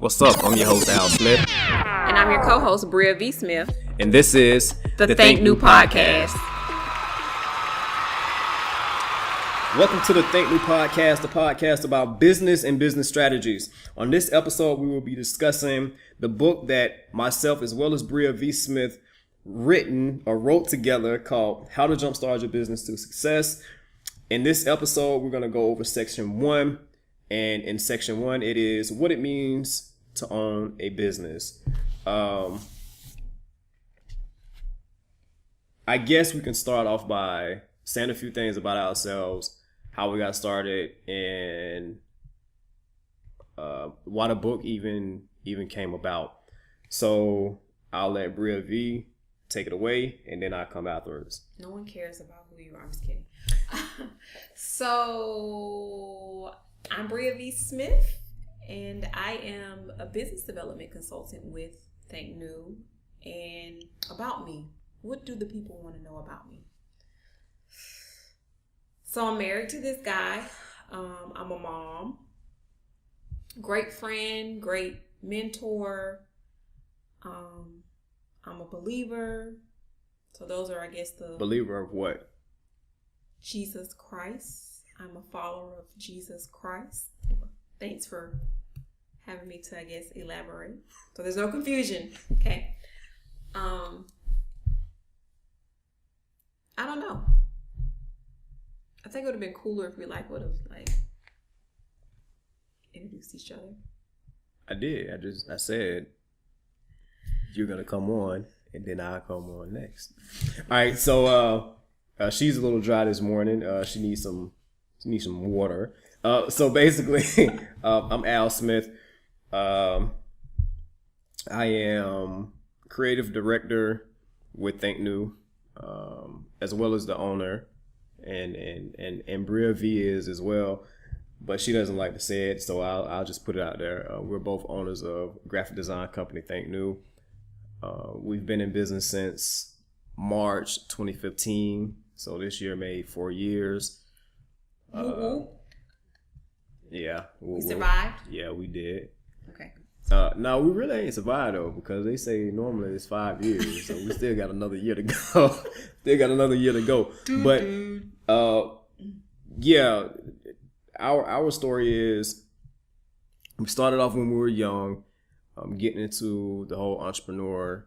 What's up? I'm your host, Al Smith. And I'm your co-host, Bria V. Smith. And this is the Thinknue podcast. Welcome to the Thinknue podcast, the podcast about business and business strategies. On this episode, we will be discussing the book that myself as well as Bria V. Smith wrote together called How to Jumpstart Your Business to Success. In this episode, we're going to go over section 1. And in section 1, it is what it means to own a business. I guess we can start off by saying a few things about ourselves, how we got started, and why the book even came about. So I'll let Bria V take it away, and then I'll come afterwards. No one cares about who you are. I'm just kidding. So I'm Bria V. Smith, and I am a business development consultant with Thinknue. And about me, what do the people want to know about me? So I'm married to this guy. I'm a mom, great friend, great mentor. I'm a believer. So those are, I guess, the... Believer of what? Jesus Christ. I'm a follower of Jesus Christ. Thanks for having me to, I guess, elaborate. So there's no confusion. Okay. I don't know. I think it would have been cooler if we would have introduced each other. I did. I said you're gonna come on, and then I'll come on next. All right. So she's a little dry this morning. She needs some water. So basically, I'm Al Smith. I am creative director with Thinknue, as well as the owner, and Bria V is as well, but she doesn't like to say it, so I'll just put it out there. We're both owners of graphic design company Thinknue. We've been in business since March 2015, so this year made 4 years. Yeah. We survived? Yeah, we did. Okay. No, we really ain't survived though, because they say normally it's 5 years, so we still got another year to go. But yeah, our story is we started off when we were young, getting into the whole entrepreneur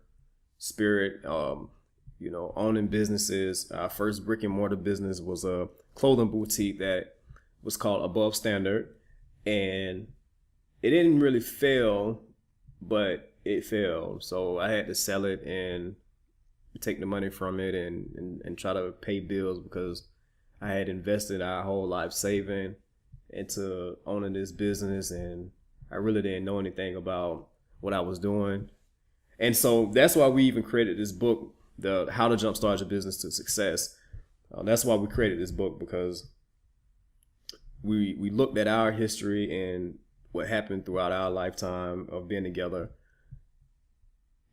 spirit, owning businesses. Our first brick and mortar business was a clothing boutique that was called Above Standard, and it didn't really fail, but it failed. So I had to sell it and take the money from it and try to pay bills, because I had invested our whole life saving into owning this business, and I really didn't know anything about what I was doing. And so that's why we even created this book, the How to Jumpstart Your Business to Success. That's why we created this book, because we looked at our history and what happened throughout our lifetime of being together,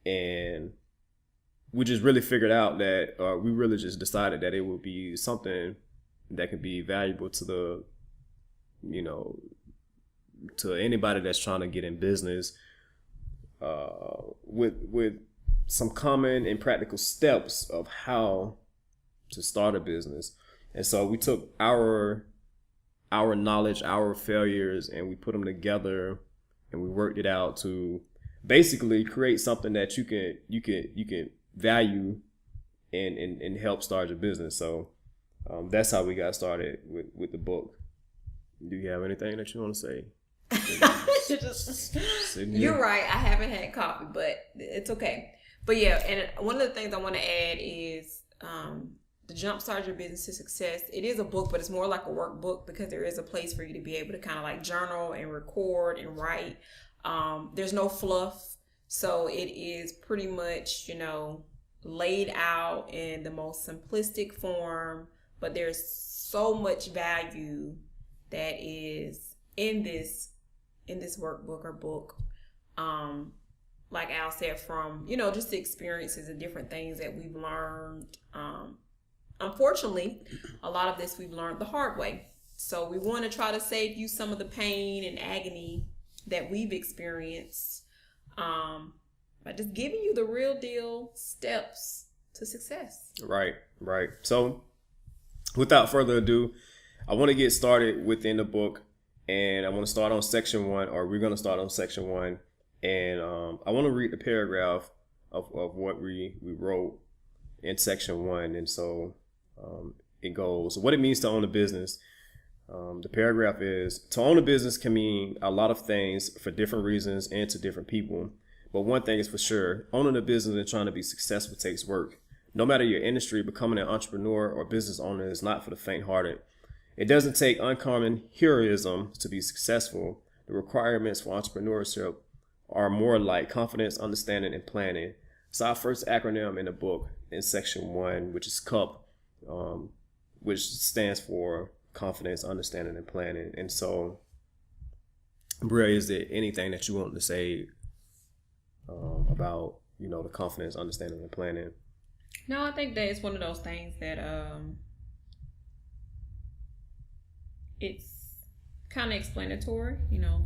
and we just really figured out that, we really just decided that it would be something that could be valuable to to anybody that's trying to get in business, with some common and practical steps of how to start a business. And so we took our knowledge, our failures, and we put them together, and we worked it out to basically create something that you can value and help start your business. So that's how we got started with the book. Do you have anything that you want to say? You're right. I haven't had coffee, but it's okay. But yeah, and one of the things I want to add is the Jumpstart Your Business to Success. It is a book, but it's more like a workbook, because there is a place for you to be able to kind of journal and record and write. There's no fluff. So it is pretty much, laid out in the most simplistic form, but there's so much value that is in this workbook or book. Like Al said, from, just the experiences and different things that we've learned. Unfortunately, a lot of this we've learned the hard way. So we want to try to save you some of the pain and agony that we've experienced, by just giving you the real deal steps to success. Right. So without further ado, I want to get started within the book, and I want to start on section 1, or we're going to start on section 1. And I want to read the paragraph of what we wrote in section 1. And so it goes, what it means to own a business. The paragraph is, to own a business can mean a lot of things for different reasons and to different people. But one thing is for sure, owning a business and trying to be successful takes work. No matter your industry, becoming an entrepreneur or business owner is not for the faint-hearted. It doesn't take uncommon heroism to be successful. The requirements for entrepreneurship are more like confidence, understanding, and planning. So our first acronym in the book in section 1, which is CUP, which stands for confidence, understanding, and planning. And so, Bria, is there anything that you want to say about, the confidence, understanding, and planning? No, I think that it's one of those things that it's kind of explanatory,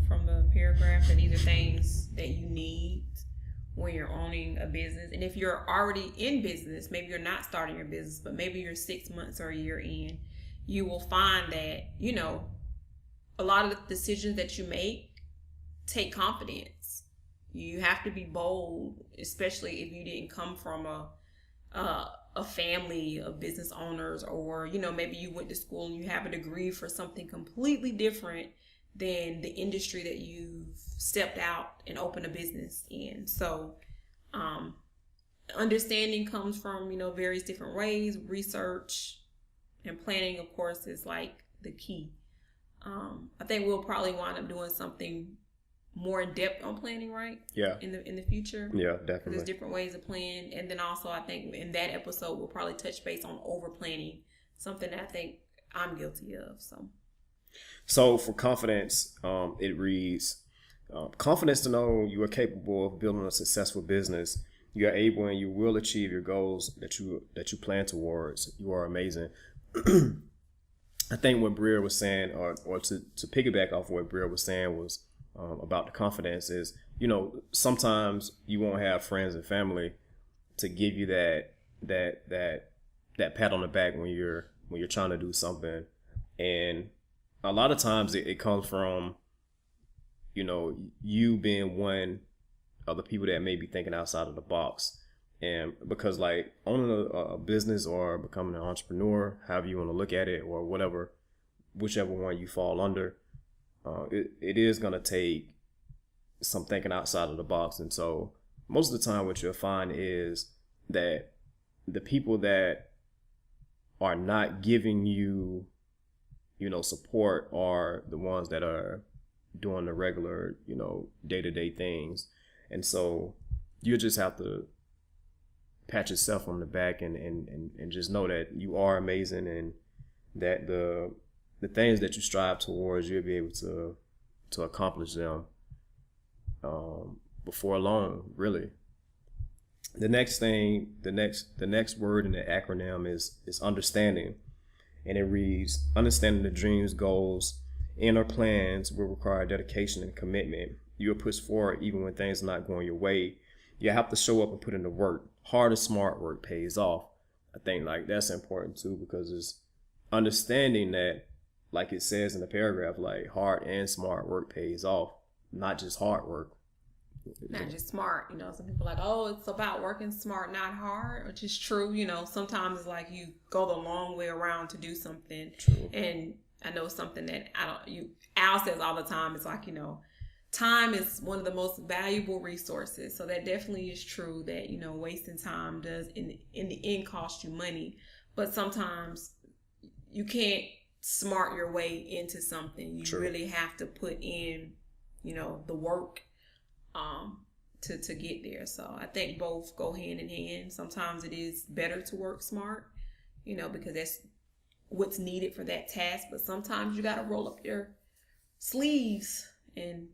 from the paragraph, that these are things that you need when you're owning a business. And if you're already in business, maybe you're not starting your business, but maybe you're 6 months or a year in, you will find that, a lot of the decisions that you make take confidence. You have to be bold, especially if you didn't come from a family of business owners, or, maybe you went to school and you have a degree for something completely different than the industry that you've stepped out and opened a business in. So, understanding comes from, various different ways. Research and planning, of course, is like the key. I think we'll probably wind up doing something more in depth on planning, right? Yeah. In the future. Yeah, definitely. There's different ways of planning, and then also I think in that episode we'll probably touch base on over planning, something that I think I'm guilty of. So for confidence, it reads, confidence to know you are capable of building a successful business. You are able and you will achieve your goals that you plan towards. You are amazing. I think what Bria was saying, or to piggyback off what Bria was saying, was about the confidence is, sometimes you won't have friends and family to give you that pat on the back when you're trying to do something. And a lot of times it comes from, you being one of the people that may be thinking outside of the box. And because like owning a business or becoming an entrepreneur, however you want to look at it, or whichever one you fall under, it is going to take some thinking outside of the box. And so most of the time what you'll find is that the people that are not giving you, support are the ones that are doing the regular, day-to-day things. And so you just have to pat yourself on the back and just know that you are amazing, and that the things that you strive towards, you'll be able to accomplish them before long, really. The next thing, the next word in the acronym is understanding. And it reads, understanding the dreams, goals, and or plans will require dedication and commitment. You will push forward even when things are not going your way. You have to show up and put in the work. Hard or smart work pays off. I think like that's important too, because it's understanding that, like it says in the paragraph, like hard and smart work pays off, not just hard work. Not just smart. Some people are like, oh, it's about working smart, not hard, which is true. Sometimes it's like you go the long way around to do something. True. And I know something that Al says all the time. It's like, time is one of the most valuable resources. So that definitely is true that, wasting time does in the end cost you money. But sometimes you can't smart your way into something. You True. really have to put in, the work to get there. So I think both go hand in hand. Sometimes it is better to work smart, because that's what's needed for that task. But sometimes you got to roll up your sleeves and,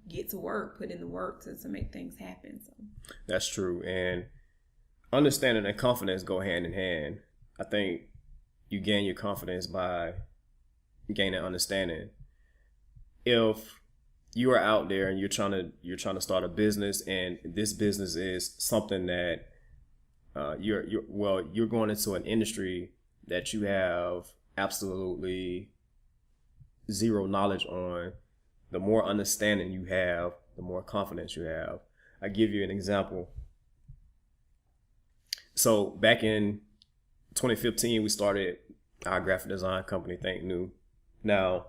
get to work, put in the work to make things happen. So that's true. And understanding and confidence go hand in hand. I think you gain your confidence by gaining understanding. If you are out there and you're trying to start a business, and this business is something that you're going into an industry that you have absolutely zero knowledge on. The more understanding you have, the more confidence you have. I give you an example. So back in 2015, we started our graphic design company, Thinknue. Now,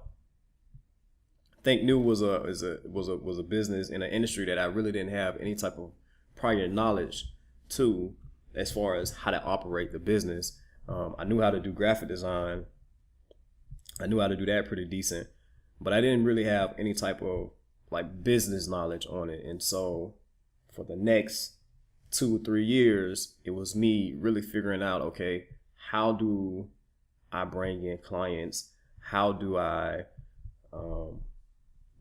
Thinknue was a business in an industry that I really didn't have any type of prior knowledge to, as far as how to operate the business. I knew how to do graphic design. I knew how to do that pretty decent, but I didn't really have any type of like business knowledge on it. And so for the next 2 or 3 years, it was me really figuring out, okay, how do I bring in clients? How do I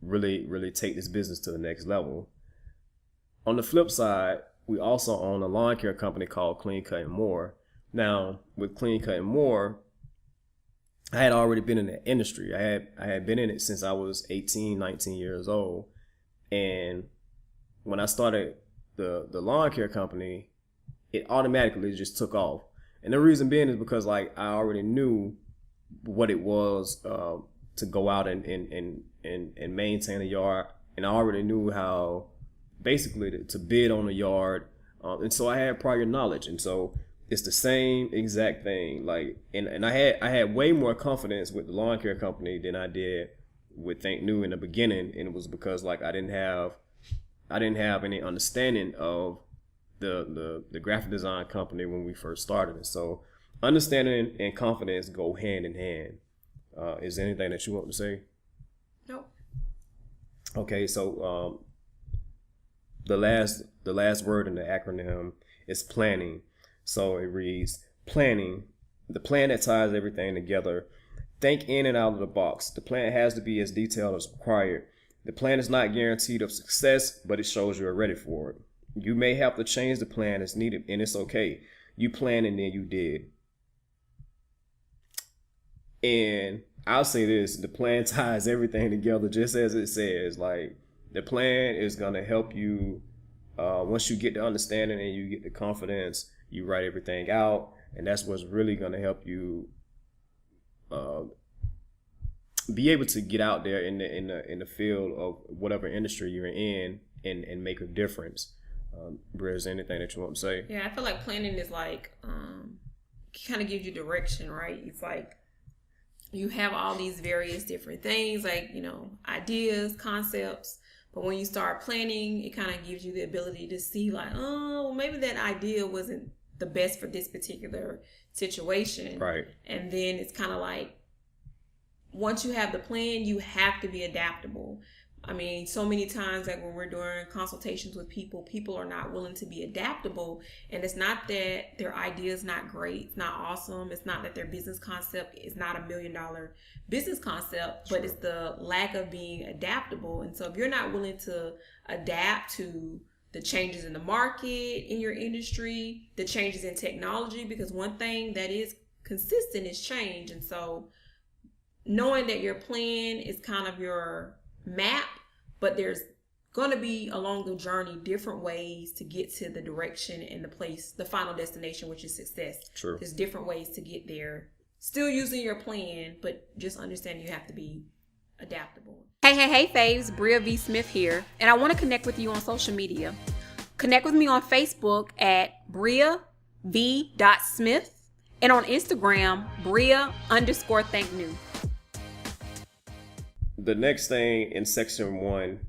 really take this business to the next level? On the flip side, we also own a lawn care company called Clean Cut & More. Now, with Clean Cut & More, I had already been in the industry. I had been in it since I was 18, 19 years old. And when I started the lawn care company, it automatically just took off. And the reason being is because like I already knew what it was to go out and maintain a yard, and I already knew how basically to bid on a yard, and so I had prior knowledge, and so it's the same exact thing. Like, and I had way more confidence with the lawn care company than I did with Thinknue in the beginning, and it was because like I didn't have any understanding of the graphic design company when we first started it. So understanding and confidence go hand in hand. Is there anything that you want to say? Nope. Okay, so the last word in the acronym is planning. So it reads, planning, the plan that ties everything together. Think in and out of the box. The plan has to be as detailed as required. The plan is not guaranteed of success, but it shows you are ready for it. You may have to change the plan as needed, and it's okay. You planned and then you did. And I'll say this, the plan ties everything together just as it says. Like, the plan is going to help you, once you get the understanding and you get the confidence, you write everything out, and that's what's really going to help you be able to get out there in the field of whatever industry you're in and make a difference. Bria, is there anything that you want to say? Yeah, I feel like planning is like kind of gives you direction, right? It's like you have all these various different things, like, you know, ideas, concepts. But when you start planning, it kind of gives you the ability to see like, oh, well, maybe that idea wasn't the best for this particular situation. Right. And then it's kind of like, once you have the plan, you have to be adaptable. I mean, so many times, like when we're doing consultations with people, people are not willing to be adaptable. And it's not that their idea is not great, it's not awesome. It's not that their business concept is not $1 million business concept, but it's the lack of being adaptable. And so if you're not willing to adapt to the changes in the market, in your industry, the changes in technology, because one thing that is consistent is change. And so knowing that your plan is kind of your map, but there's going to be along the journey different ways to get to the direction and the place, the final destination, which is success. True. There's different ways to get there, still using your plan, but just understand you have to be adaptable. Hey faves, Bria V. Smith here, and I want to connect with you on social media. Connect with me on Facebook at Bria V.Smith and on Instagram, Bria_Thinknue. The next thing in section 1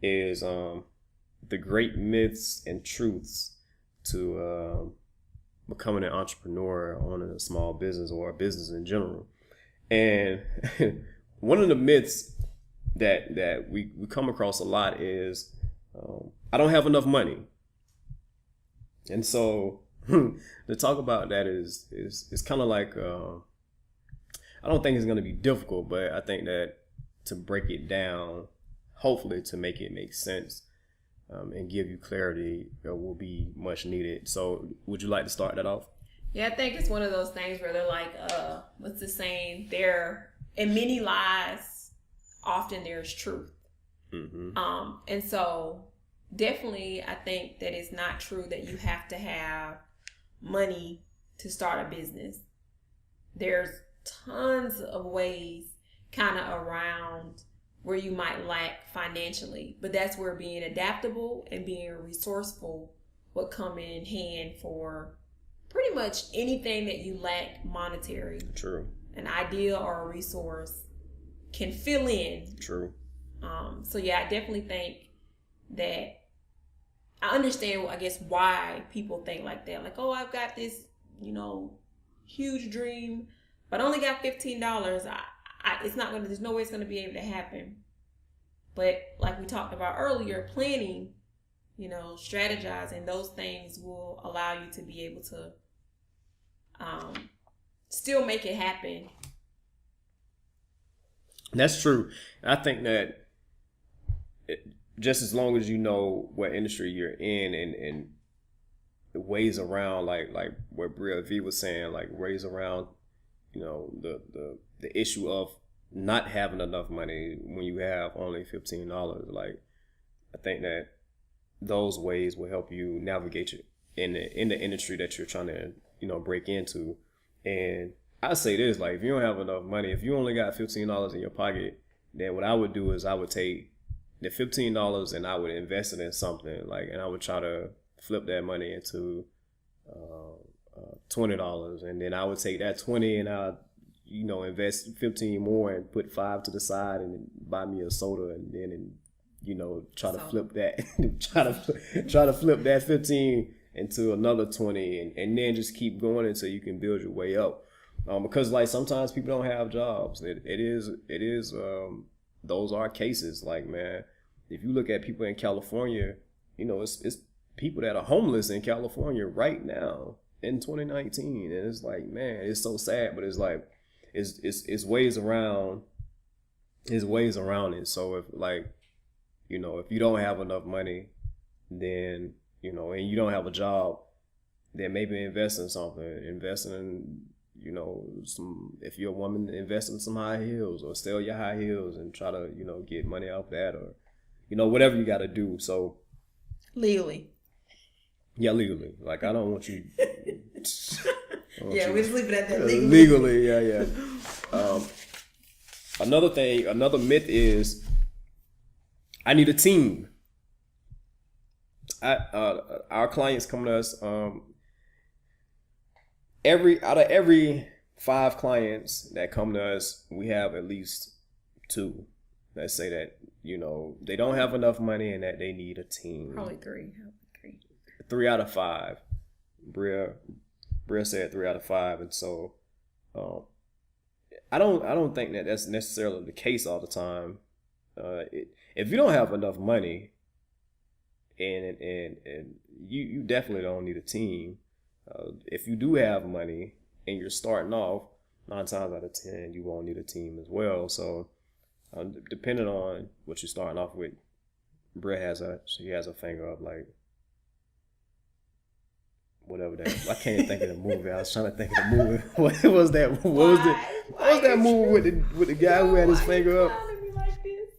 is the great myths and truths to becoming an entrepreneur, owning a small business or a business in general. And one of the myths that we come across a lot is I don't have enough money. And so to talk about that is kind of like I don't think it's going to be difficult, but I think that to break it down, hopefully to make it make sense and give you clarity will be much needed. So would you like to start that off? Yeah, I think it's one of those things where they're like, what's the saying? There, in many lies, often there's truth. And so definitely I think that it's not true that you have to have money to start a business. There's tons of ways kind of around where you might lack financially, but that's where being adaptable and being resourceful would come in hand for pretty much anything that you lack monetary. True. An idea or a resource can fill in. True. So yeah, I definitely think that I understand, I guess, why people think like that. Like, oh, I've got this, huge dream, but I only got $15. It's not gonna. There's no way it's gonna be able to happen. But like we talked about earlier, planning, strategizing, those things will allow you to be able to still make it happen. That's true. I think that just as long as you know what industry you're in and ways around, like what Bria V was saying, like ways around, the issue of not having enough money when you have only $15. Like, I think that those ways will help you navigate in the industry that you're trying to break into. And I say this, like, if you don't have enough money, if you only got $15 in your pocket, then what I would do is I would take the $15 and I would invest it in something, like, and I would try to flip that money into $20, and then I would take that 20 and I invest 15 more and put 5 to the side and buy me a soda, and then try to flip that try to flip that 15 into another 20, and then just keep going until you can build your way up. Because like sometimes people don't have jobs. It is those are cases. Like, man, if you look at people in California, it's people that are homeless in California right now in 2019, and it's like, man, it's so sad, but it's like it's ways around. There's ways around it. So if if you don't have enough money, then and you don't have a job, then maybe invest in something. Invest in if you're a woman, invest in some high heels or sell your high heels and try to get money off that, or whatever you got to do. So legally. Yeah, legally. Like, I don't want you. Yeah, we just leave it at that. Legally, yeah. Another myth is I need a team. Our clients come to us. Out of every 5 clients that come to us, we have at least 2 that say that they don't have enough money and that they need a team. Probably 3. 3 out of 5. Bria said 3 out of 5, and so I don't think that that's necessarily the case all the time. If you don't have enough money, and you definitely don't need a team. If you do have money and you're starting off, 9 times out of 10 you won't need a team as well. So depending on what you're starting off with, Bria has a finger up, like, whatever that. I can't think of the movie. I was trying to think of the movie. What was that? What was that movie with the guy who had his finger up? Like this?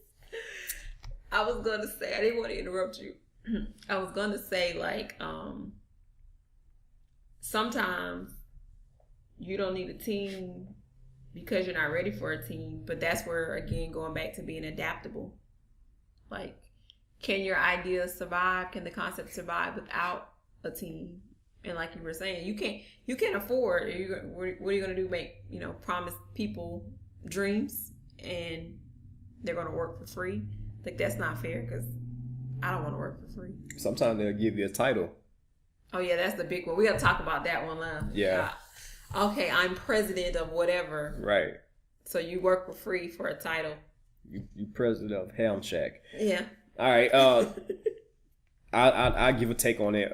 I was gonna say, I didn't want to interrupt you. I was gonna say, like, sometimes you don't need a team because you're not ready for a team. But that's where, again, going back to being adaptable. Like, can your idea survive? Can the concept survive without a team? And like you were saying, you can't afford. What are you gonna do? Promise people dreams and they're gonna work for free? Like, that's not fair, because I don't want to work for free. Sometimes they'll give you a title. Oh yeah, that's the big one. We gotta talk about that one now. Yeah. Okay, I'm president of whatever. Right. So you work for free for a title. You president of Ham Shack. Yeah. All right. I give a take on it.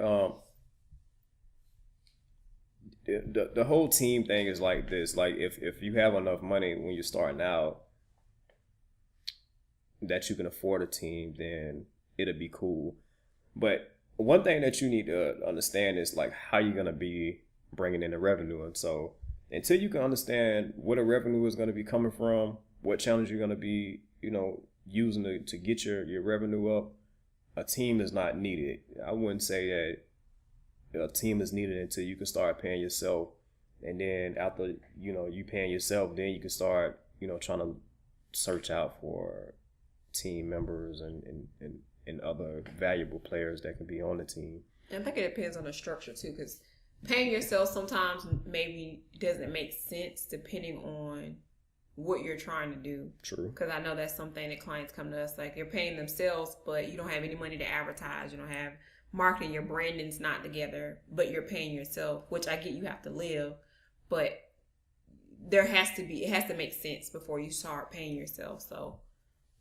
The whole team thing is like this. Like, if you have enough money when you're starting out that you can afford a team, then it'll be cool. But one thing that you need to understand is, like, how you're going to be bringing in the revenue. And so until you can understand where the revenue is going to be coming from, what channels you're going to be, using to get your revenue up, a team is not needed. I wouldn't say that a team is needed until you can start paying yourself. And then after, you paying yourself, then you can start, trying to search out for team members and other valuable players that can be on the team. I think it depends on the structure too, because paying yourself sometimes maybe doesn't make sense depending on what you're trying to do. True. Because I know that's something that clients come to us, like they're paying themselves, but you don't have any money to advertise. You don't have marketing. Your branding's not together, but you're paying yourself, which I get you have to live, but it has to make sense before you start paying yourself. So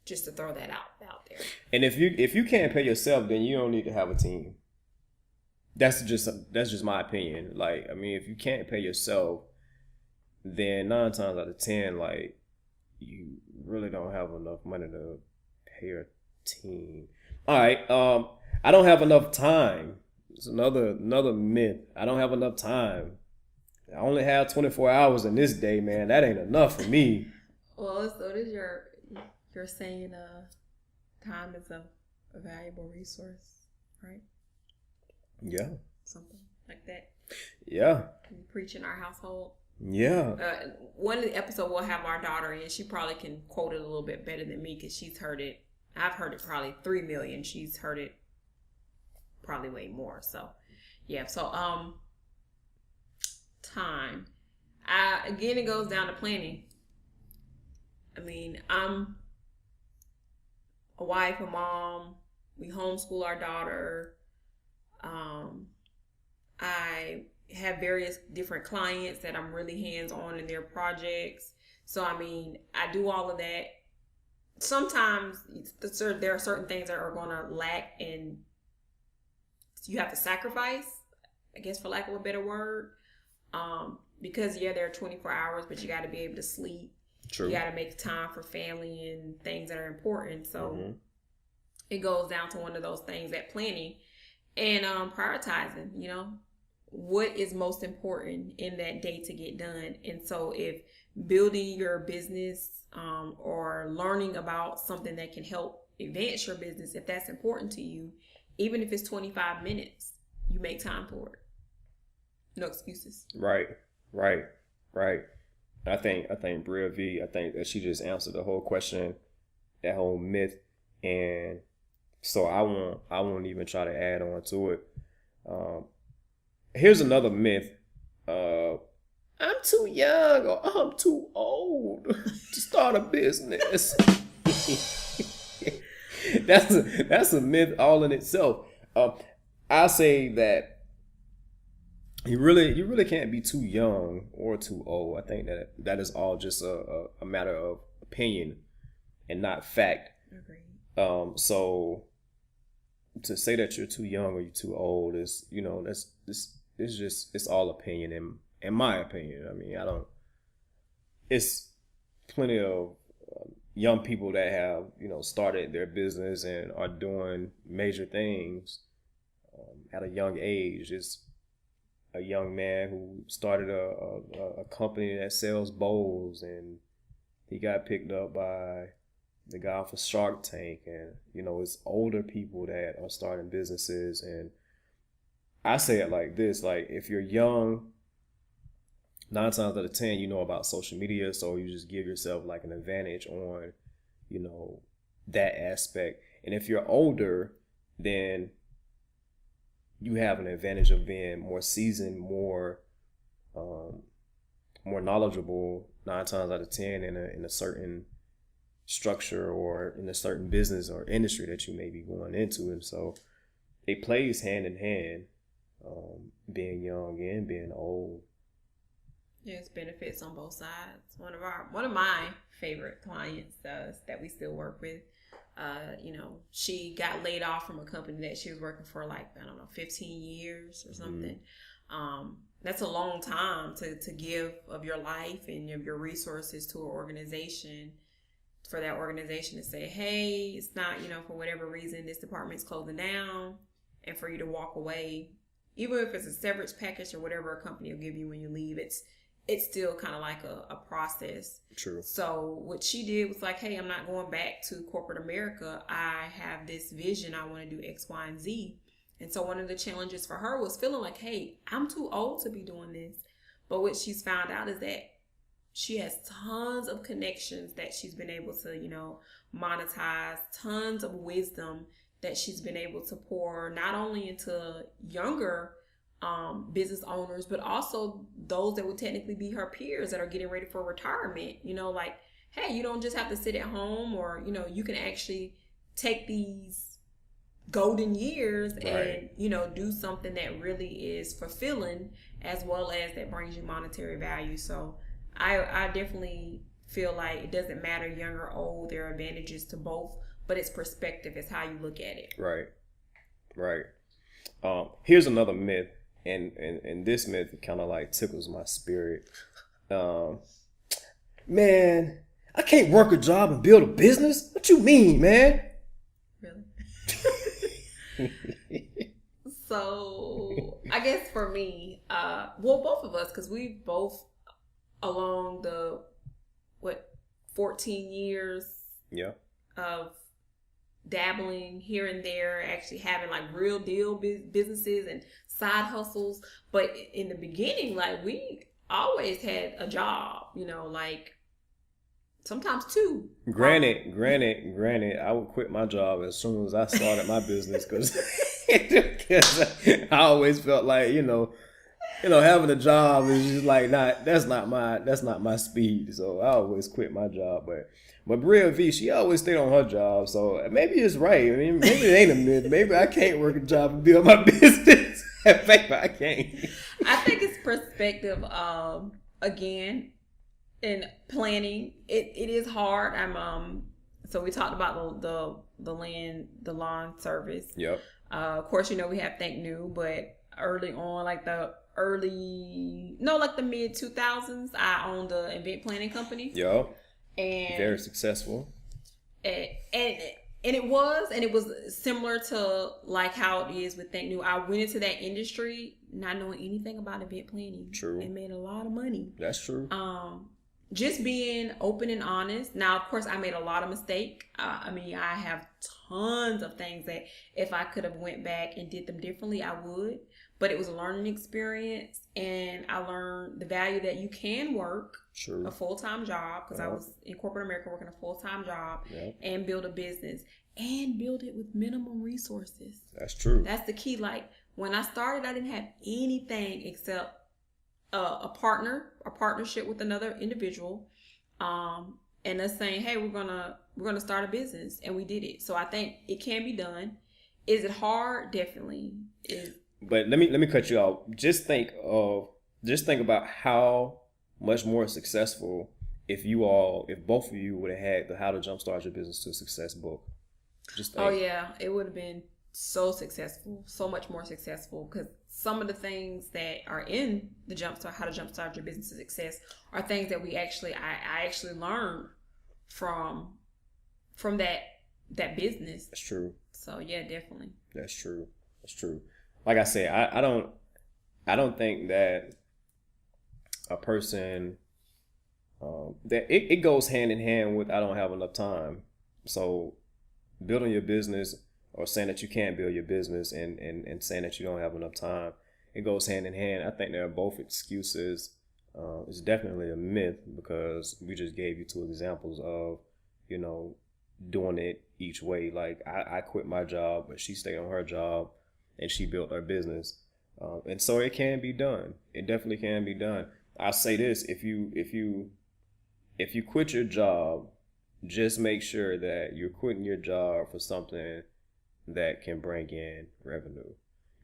just to throw that out there. And if you can't pay yourself, then you don't need to have a team. That's just my opinion. Like, I mean, if you can't pay yourself, then 9 times out of 10, like, you really don't have enough money to pay your team. All right, I don't have enough time. It's another myth. I don't have enough time. I only have 24 hours in this day, man. That ain't enough for me. Well, so it is you're saying time is a valuable resource, right? Yeah. Something like that. Yeah. We preach in our household. Yeah. One of the episodes we'll have our daughter in. She probably can quote it a little bit better than me because she's heard it. I've heard it probably 3 million. She's heard it probably way more. So, yeah. So, time. Again, it goes down to planning. I mean, I'm a wife, a mom. We homeschool our daughter. I have various different clients that I'm really hands-on in their projects. So, I mean, I do all of that. Sometimes there are certain things that are going to lack and you have to sacrifice, I guess, for lack of a better word. Because, there are 24 hours, but you got to be able to sleep. True. You got to make time for family and things that are important. So, It goes down to one of those things, that planning and prioritizing, what is most important in that day to get done. And so if building your business or learning about something that can help advance your business, if that's important to you, even if it's 25 minutes, you make time for it. No excuses. Right. I think Bria V, I think that she just answered the whole question, that whole myth. And so I won't even try to add on to it. Here's another myth. I'm too young or I'm too old to start a business. That's a myth all in itself. I say that you really can't be too young or too old. I think that is all just a matter of opinion and not fact. Agreed. So to say that you're too young or you're too old is, it's all opinion in my opinion. I mean, it's plenty of young people that have, started their business and are doing major things at a young age. It's a young man who started a company that sells bowls, and he got picked up by the guy off of Shark Tank, and it's older people that are starting businesses. And I say it like this: like, if you're young, 9 times out of 10 you know about social media, so you just give yourself like an advantage on that aspect. And if you're older, then you have an advantage of being more seasoned, more knowledgeable 9 times out of 10 in a certain structure or in a certain business or industry that you may be going into. And so it plays hand in hand, being young and being old. Yes, benefits on both sides. One of my favorite clients that we still work with, she got laid off from a company that she was working for 15 years or something. That's a long time to give of your life and of your resources to an organization, for that organization to say, hey, it's not, for whatever reason, this department's closing down, and for you to walk away, even if it's a severance package or whatever a company will give you when you leave, it's still kind of like a process. True. So what she did was like, hey, I'm not going back to corporate America. I have this vision. I want to do X, Y, and Z. And so one of the challenges for her was feeling like, hey, I'm too old to be doing this. But what she's found out is that she has tons of connections that she's been able to, monetize, tons of wisdom that she's been able to pour not only into younger business owners, but also those that would technically be her peers that are getting ready for retirement. Like, hey, you don't just have to sit at home, or, you can actually take these golden years and, do something that really is fulfilling, as well as that brings you monetary value. So I definitely feel like it doesn't matter young or old. There are advantages to both, but it's perspective. It's how you look at it. Right. Here's another myth, and this myth kind of like tickles my spirit. Man, I can't work a job and build a business? What you mean, man? Really? So I guess for me, both of us, because we both along the 14 years of dabbling here and there, actually having like real deal businesses and side hustles. But in the beginning, like, we always had a job, like sometimes two. Granted, I would quit my job as soon as I started my business, because I always felt like, having a job is just like that's not my speed. So I always quit my job. But Bria V, she always stayed on her job. So maybe it's right. I mean, maybe it ain't a myth. Maybe I can't work a job and build my business. Maybe I can't. I think it's perspective. Again, in planning, it is hard. So we talked about the lawn service. Yep. Of course, we have Thinknue, but early on, like the mid 2000s, I owned an event planning company. Yep. And very successful. And it was similar to like how it is with Thinknue. I went into that industry not knowing anything about event planning. True. And made a lot of money. That's true. Just being open and honest. Now, of course, I made a lot of mistakes. I have tons of things that if I could have went back and did them differently, I would. But it was a learning experience, and I learned the value that you can work a full-time job, because I was in corporate America working a full-time job, and build a business and build it with minimum resources. That's true. That's the key. Like, when I started, I didn't have anything except a partnership with another individual, and us saying, hey, we're gonna start a business, and we did it. So I think it can be done. Is it hard? Definitely. But let me cut you off. Just think about how much more successful if both of you would have had the How to Jumpstart Your Business to Success book. Just think. Oh yeah, it would have been so successful, so much more successful, because some of the things that are in the How to Jumpstart Your Business to Success are things that I actually learned from that business. That's true. So yeah, definitely. That's true. Like I said, I don't think that a person that it goes hand in hand with I don't have enough time. So building your business, or saying that you can't build your business, and saying that you don't have enough time, it goes hand in hand. I think they're both excuses. It's definitely a myth, because we just gave you two examples of, doing it each way. Like I quit my job, but she stayed on her job and she built her business. And so it can be done. It definitely can be done. I'll say this: if you quit your job, just make sure that you're quitting your job for something that can bring in revenue.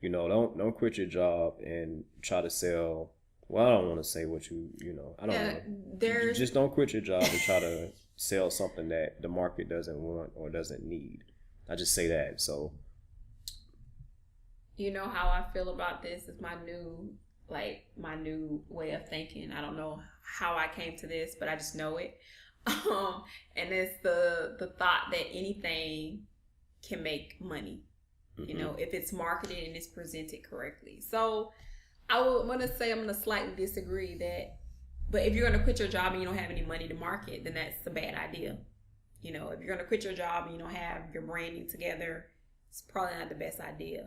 Don't quit your job and try to sell. Well, I don't want to say what I don't know. Just don't quit your job and try to sell something that the market doesn't want or doesn't need. I just say that. So, how I feel about this is my new way of thinking. I don't know how I came to this, but I just know it. And it's the thought that anything can make money, if it's marketed and it's presented correctly. So I would want to say I'm going to slightly disagree that But if you're going to quit your job and you don't have any money to market, then that's a bad idea. You know, if you're going to quit your job and you don't have your branding together, it's probably not the best idea.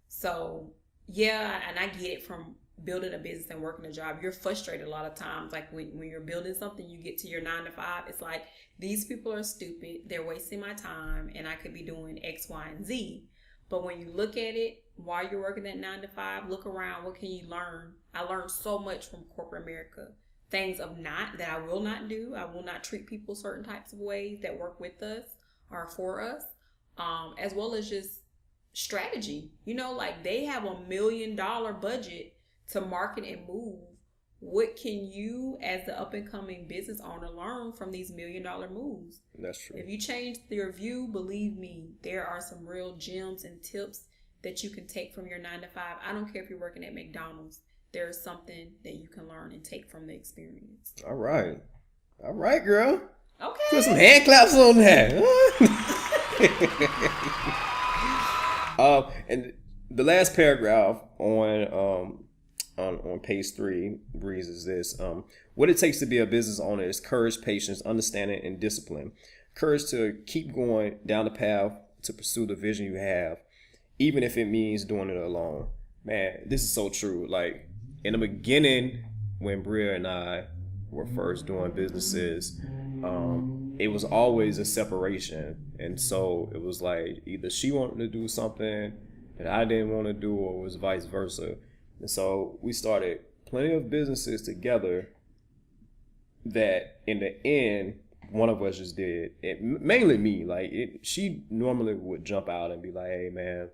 So, yeah, and I get it from building a business and working a job. You're frustrated a lot of times. Like when you're building something, you get to your 9 to 5. It's like, these people are stupid. They're wasting my time and I could be doing X, Y, and Z. But when you look at it while you're working that 9 to 5, look around. What can you learn? I learned so much from corporate America. Things that I will not do. I will not treat people certain types of ways that work with us or for us, as well as just strategy. You know, like they have $1 million budget to market and move. What can you as the up and coming business owner learn from these $1 million moves? That's true. If you change your view, believe me, there are some real gems and tips that you can take from your 9 to 5. I don't care if you're working at McDonald's. There's something that you can learn and take from the experience. All right, girl. Okay. Put some hand claps on that. And the last paragraph on page 3 reads as this: what it takes to be a business owner is courage, patience, understanding, and discipline. Courage to keep going down the path to pursue the vision you have, even if it means doing it alone. Man, this is so true. Like in the beginning, when Bria and I were first doing businesses, it was always a separation. And so it was like either she wanted to do something that I didn't want to do, or it was vice versa. And so we started plenty of businesses together that in the end, one of us just did it. Mainly me. Like she normally would jump out and be like, hey man,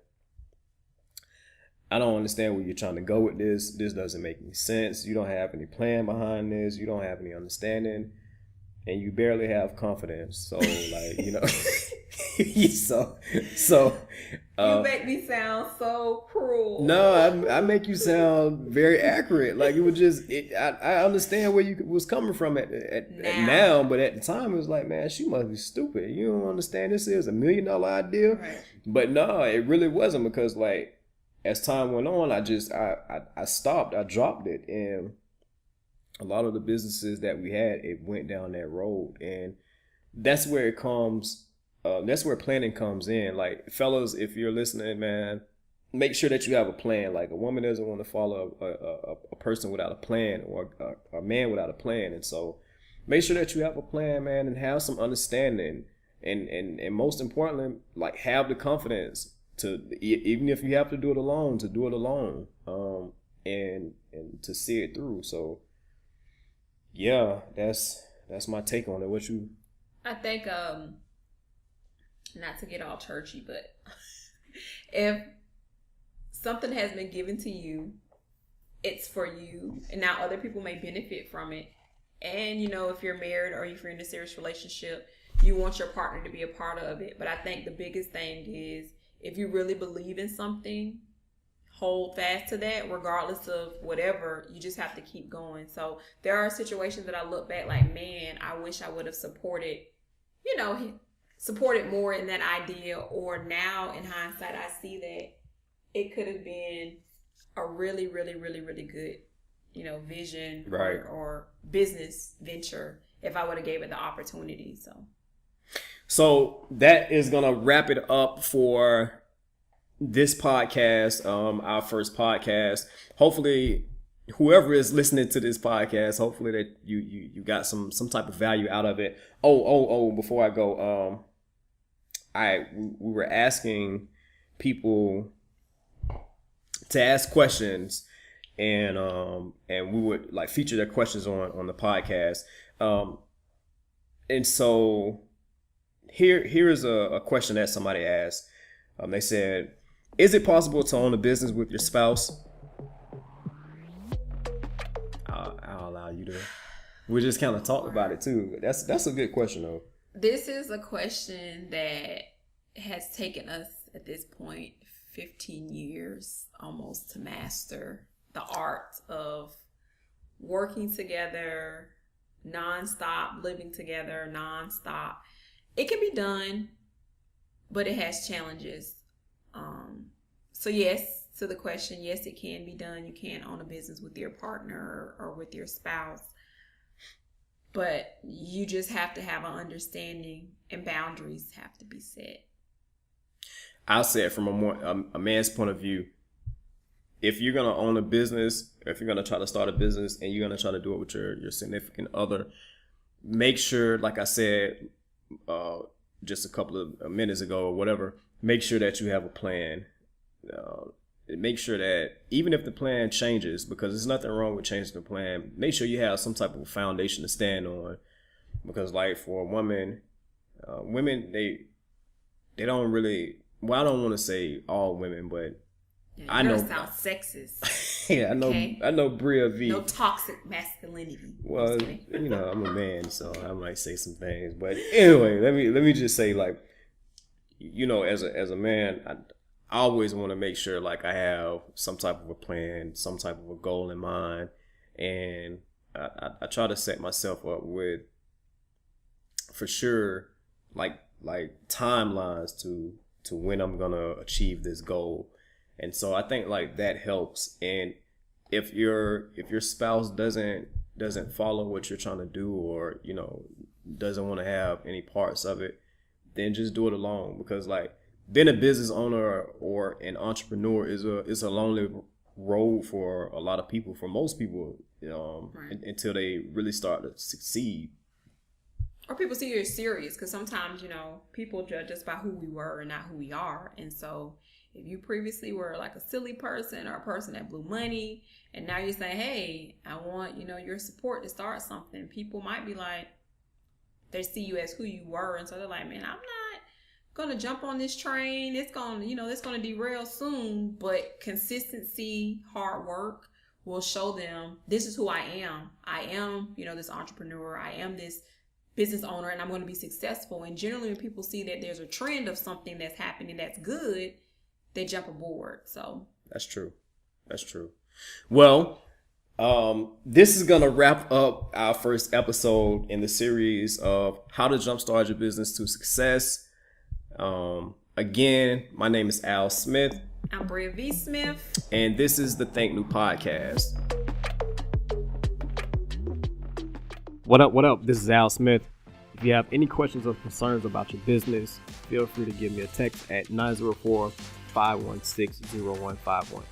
I don't understand where you're trying to go with this. This doesn't make any sense. You don't have any plan behind this. You don't have any understanding. And you barely have confidence. So, like, you know. You make me sound so cruel. No, I make you sound very accurate. Like, it was just, I understand where you was coming from at now. But at the time, it was like, man, she must be stupid. You don't understand this is $1 million idea. Right. But no, it really wasn't, because, like, as time went on, I stopped. I dropped it. And a lot of the businesses that we had, it went down that road. And that's where it comes. That's where planning comes in. Like, fellas, if you're listening, man, make sure that you have a plan. Like, a woman doesn't want to follow a person without a plan, or a man without a plan. And so make sure that you have a plan, man, and have some understanding. And most importantly, like, have the confidence to, even if you have to do it alone, to do it alone, and to see it through. So yeah, that's my take on it. What you? I think not to get all churchy, but if something has been given to you, it's for you, and now other people may benefit from it. And you know, if you're married or if you're in a serious relationship, you want your partner to be a part of it. But I think the biggest thing is, if you really believe in something, hold fast to that, regardless of whatever. You just have to keep going. So there are situations that I look back like, man, I wish I would have supported more in that idea. Or now in hindsight, I see that it could have been a really, really, really, really good, vision, right, or business venture if I would have gave it the opportunity. So that is going to wrap it up for this podcast, our first podcast. Hopefully, whoever is listening to this podcast, hopefully that you got some type of value out of it. Oh, before I go, we were asking people to ask questions, and we would like feature their questions on the podcast. And so here is a question that somebody asked. They said, is it possible to own a business with your spouse? I'll allow you to. We just kind of talked about it too. That's a good question though. This is a question that has taken us at this point 15 years almost to master the art of working together nonstop, living together nonstop. It can be done, but it has challenges. So yes, to the question, yes, it can be done. You can own a business with your partner or with your spouse. But you just have to have an understanding, and boundaries have to be set. I'll say it from a man's point of view. If you're gonna own a business, if you're gonna try to start a business, and you're gonna try to do it with your significant other, make sure, like I said, just a couple of minutes ago or whatever, make sure that you have a plan. Make sure that even if the plan changes, because there's nothing wrong with changing the plan, make sure you have some type of foundation to stand on. Because like for a woman, women, they don't really, well, I don't want to say all women, but yeah, I know. Sound sexist. Yeah, I know. Okay? I know Bria V. No toxic masculinity. Well, I'm a man, so I might say some things. But anyway, let me just say, like, as a man, I always want to make sure, like, I have some type of a plan, some type of a goal in mind, and I try to set myself up with, for sure, like timelines to when I'm gonna achieve this goal. And so I think like that helps. And if your spouse doesn't follow what you're trying to do, or doesn't want to have any parts of it, then just do it alone. Because like being a business owner or an entrepreneur is a lonely road for a lot of people, for most people, right. Until they really start to succeed. Or people see you're serious, because sometimes, people judge us by who we were and not who we are. And so if you previously were like a silly person or a person that blew money, and now you're saying, hey, I want, your support to start something, people might be like, they see you as who you were. And so they're like, man, I'm not going to jump on this train. It's going to derail soon. But consistency, hard work will show them, this is who I am. I am, this entrepreneur. I am this business owner, and I'm going to be successful. And generally when people see that there's a trend of something that's happening that's good, they jump aboard. So that's true. Well, this is going to wrap up our first episode in the series of how to jumpstart your business to success. Again, my name is Al Smith. I'm Bria V. Smith. And this is the Thinknue podcast. What up? This is Al Smith. If you have any questions or concerns about your business, feel free to give me a text at 904-516-0151.